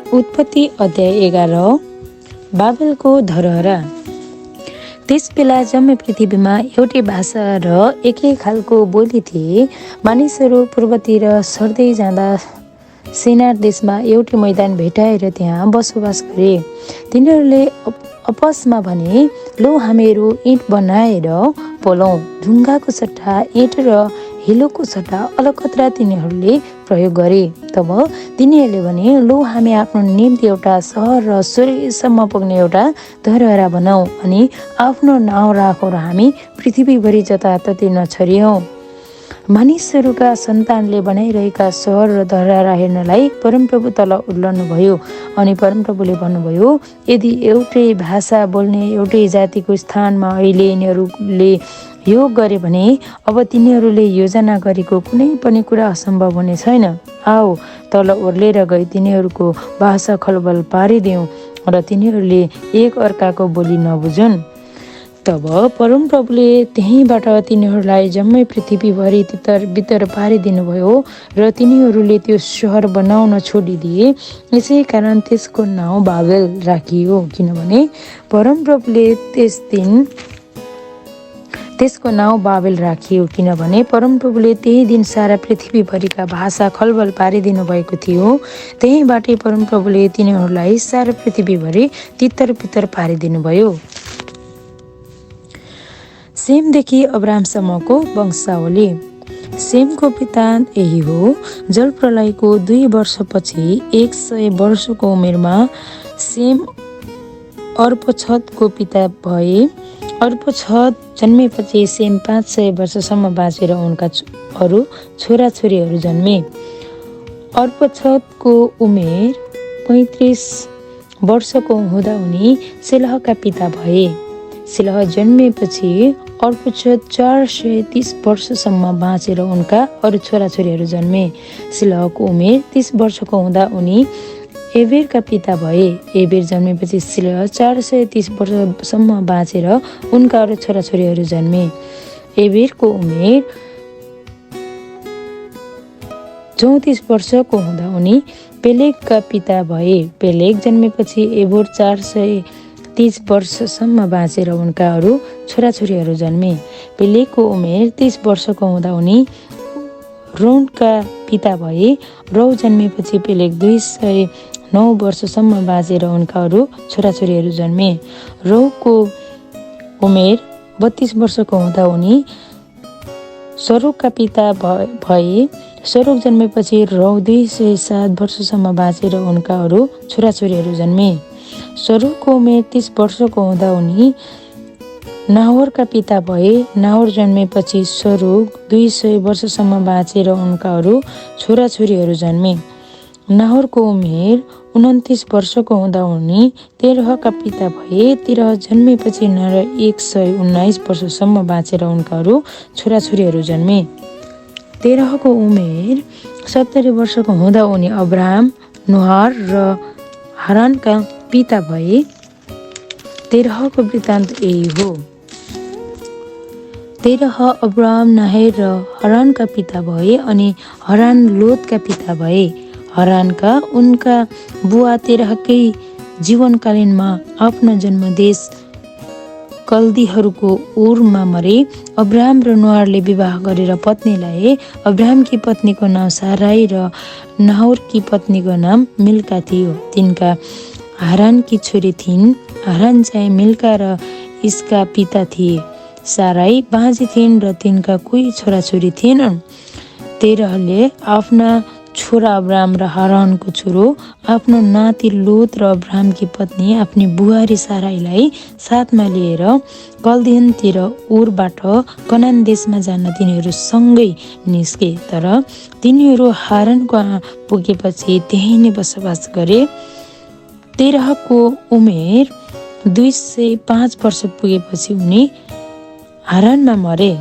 उत्पत्ति अध्याय 11। बाबेलको धरहरा। त्यस बेला जम्मै पृथ्वीमा एउटै भाषा र एकै खालको बोली थिए। मानिसहरू पूर्वतिर सर्दै जाँदा सिनार देशमा एउटै मैदान भेटाएर त्यहाँ बसोबास गरे। तिनीहरूले आपसमा भने, लौ हामीहरू इँट बनाएर पोलौँ। ढुङ्गाको सट्टा इँट र हिलोको सट्टा अलकत्रा तिनीहरूले प्रयोग गरे। तब तिनीहरूले भने, लौ हामी आफ्नो निम्ति एउटा सहर र स्वर्गसम्म पुग्ने एउटा धरहरा बनाऊ अनि आफ्नो नाउँ राखौँ र हामी पृथ्वीभरि जताततै नछरियौँ। मानिसहरूका सन्तानले बनाइरहेका सहर र धरहरा हेर्नलाई परमप्रभु तल उर्लनु भयो। अनि परमप्रभुले भन्नुभयो, यदि एउटै भाषा बोल्ने एउटै जातिको स्थानमा अहिले यिनीहरूले योग गरे भने अब तिनीहरूले योजना गरेको कुनै पनि कुरा असम्भव हुने छैन। आओ तल ओर्लेर गई तिनीहरूको भाषा खलबल पारिदिउँ र तिनीहरूले एक अर्काको बोली नबुझुन्। तब परमप्रभुले त्यहीँबाट तिनीहरूलाई जम्मै पृथ्वीभरि तितर बितर पारिदिनु भयो र तिनीहरूले त्यो सहर बनाउन छोडिदिए। यसै कारण त्यसको नाउँ बाबेल राखियो, किनभने परमप्रभुले त्यसको नाउँ बाबेल राखियो किनभने परमप्रभुले त्यही दिन सारा पृथ्वीभरिका भाषा खलबल पारिदिनु भएको थियो। त्यहीँबाटै परमप्रभुले तिनीहरूलाई सारा पृथ्वीभरि तितर बितर पारिदिनु भयो। सेमदेखि अब्रामसम्मको वंशावली। सेमको वृत्तान्त यही हो। जलप्रलयको 2 वर्षपछि 100 वर्षको उमेरमा सेम अर्पक्षदको पिता भए। अर्पक्षद जन्मेपछि सेम 500 वर्षसम्म बाँचेर उनका अरू छोराछोरीहरू जन्मे। अर्पक्षदको उमेर 35 वर्षको हुँदा उनी सेलहका पिता भए। सेलह जन्मेपछि अर्पक्षद 430 वर्षसम्म बाँचेर उनका अरू छोराछोरीहरू जन्मे। सेलहको उमेर 30 वर्षको हुँदा उनी एबेरका पिता भए। एबेर जन्मेपछि सेलह 430 वर्षसम्म बाँचेर उनका अरू छोराछोरीहरू जन्मे। एबेरको उमेर 34 वर्षको हुँदा उनी पेलेगका पिता भए। पेलेग जन्मेपछि एबोर 430 वर्षसम्म बाँचेर उनका अरू छोराछोरीहरू जन्मे। पेलेगको उमेर 30 वर्षको हुँदा उनी रौका पिता भए। रौ जन्मेपछि पेलेग 209 वर्षसम्म बाँचेर उनका अरू छोराछोरीहरू जन्मे। रौको उमेर 32 वर्षको हुँदा उनी सरुगका पिता भए। सरुग जन्मेपछि रौ 207 वर्षसम्म बाँचेर उनका अरू छोराछोरीहरू जन्मे। सरुगको उमेर 30 वर्षको हुँदा उनी नाहोरका पिता भए। नाहोर जन्मेपछि सरुग 200 वर्षसम्म बाँचेर उनका अरू छोराछोरीहरू जन्मे। नाहोरको उमेर 29 वर्षको हुँदा उनी तेरहका पिता भए। तेरह जन्मेपछि नार 119 वर्षसम्म बाँचेर उनका अरू छोराछोरीहरू जन्मे। तेरहको उमेर 70 वर्षको हुँदा उनी अब्राम, नोहर र हारानका पिता भए। तेरहको वृत्तान्त यही हो। तेरह अब्राम, नाहेर र हारानका पिता भए अनि हारान लोतका पिता भए। हारानका उनका बुवा तेरहकै जीवनकालीनमा आफ्नो जन्मदेश कल्दीहरूको उरमा मरे। अब्राम र नोहरले विवाह गरेर पत्नी ल्याए। अब्रामकी पत्नीको नाम साराई र नाहोरकी पत्नीको नाम मिल्का थियो। तिनका हारानकी छोरी थिइन्। हारान चाहिँ मिल्का र इसका पिता थिए। साराई बाँझी थिइन् र तिनका कोही छोराछोरी थिएनन्। तेरहले आफ्ना छोरा अब्राम र हारानको छोरो आफ्नो नाति लोत र अब्रामकी पत्नी आफ्नी बुहारी साराईलाई साथमा लिएर कल्दियनतिर उरबाट कनान देशमा जान तिनीहरू सँगै निस्के। तर तिनीहरू हारानको पुगेपछि त्यही नै बसोबास गरे। तेरहको उमेर 205 वर्ष पुगेपछि उनी हारानमा मरे।